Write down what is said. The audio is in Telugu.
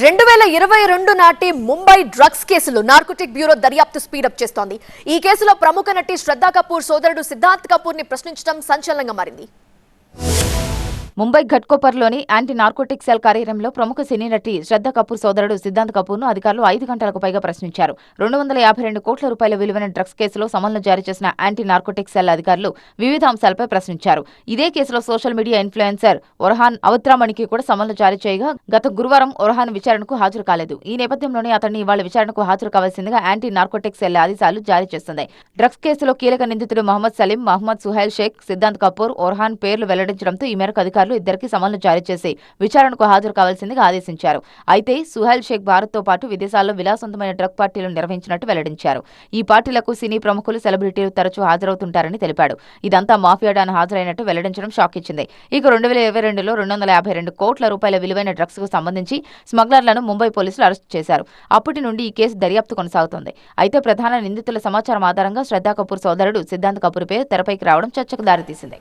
2022 నాటి ముంబై డ్రగ్స్ కేసులో నార్కోటిక్ బ్యూరో దర్యాప్తు స్పీడప్ చేస్తోంది. ఈ కేసులో ప్రముఖ నటి శ్రద్ధా కపూర్ సోదరుడు సిద్ధార్థ్ కపూర్ ని ప్రశ్నించడం సంచలనంగా మారింది. ముంబై ఘట్కోపర్లోని యాంటీ నార్కోటిక్ సెల్ కార్యాలయంలో ప్రముఖ సినీ నటి శ్రద్ధా కపూర్ సోదరుడు సిద్ధార్థ్ కపూర్ను అధికారులు 5 గంటలకు పైగా ప్రశ్నించారు. 252 కోట్ల రూపాయల విలువైన డ్రగ్స్ కేసులో సమన్లు జారీ చేసిన యాంటీ నార్కోటిక్ సెల్ అధికారులు వివిధ అంశాలపై ప్రశ్నించారు. ఇదే కేసులో సోషల్ మీడియా ఇన్ఫ్లుయెన్సర్ ఒర్హాన్ అవత్రామణికి కూడా సమన్లు జారీ చేయగా గత గురువారం ఒర్హాన్ విచారణకు హాజరు కాలేదు. ఈ నేపథ్యంలోనే అతన్ని ఇవాళ విచారణకు హాజరు కావాల్సిందిగా యాంటీ నార్కోటిక్ సెల్ ఆదేశాలు జారీ చేస్తుంది. డ్రగ్స్ కేసులో కీలక నిందితుడు మహమ్మద్ సలీం, మహమ్మద్ సుహైల్ షేక్, సిద్ధార్థ్ కపూర్, ఒర్హాన్ పేర్లు వెల్లడించడంతో ఈ మేరకు అధికారులు ఇద్దరికి సమన్లు జారీ చేసి విచారణకు హాజరు కావాల్సిందిగా ఆదేశించారు. అయితే సుహైల్ షేక్ భారత్ తో పాటు విదేశాల్లో విలాసవంతమైన డ్రగ్ పార్టీలను నిర్వహించినట్టు వెల్లడించారు. ఈ పార్టీలకు సినీ ప్రముఖులు, సెలబ్రిటీలు తరచూ హాజరవుతుంటారని తెలిపాడు. ఇదంతా మాఫియా డాన్ హాజరైనట్టు వెల్లడించడం షాక్ ఇచ్చింది. ఇక 2022లో 252 కోట్ల రూపాయల విలువైన డ్రగ్స్ కు సంబంధించి స్మగ్లర్లను ముంబై పోలీసులు అరెస్టు చేశారు. అప్పటి నుండి ఈ కేసు దర్యాప్తు కొనసాగుతోంది. అయితే ప్రధాన నిందితుల సమాచారం ఆధారంగా శ్రద్ధా కపూర్ సోదరుడు సిద్ధార్థ్ కపూర్ పేరు తెరపైకి రావడం చర్చకు దారితీసింది.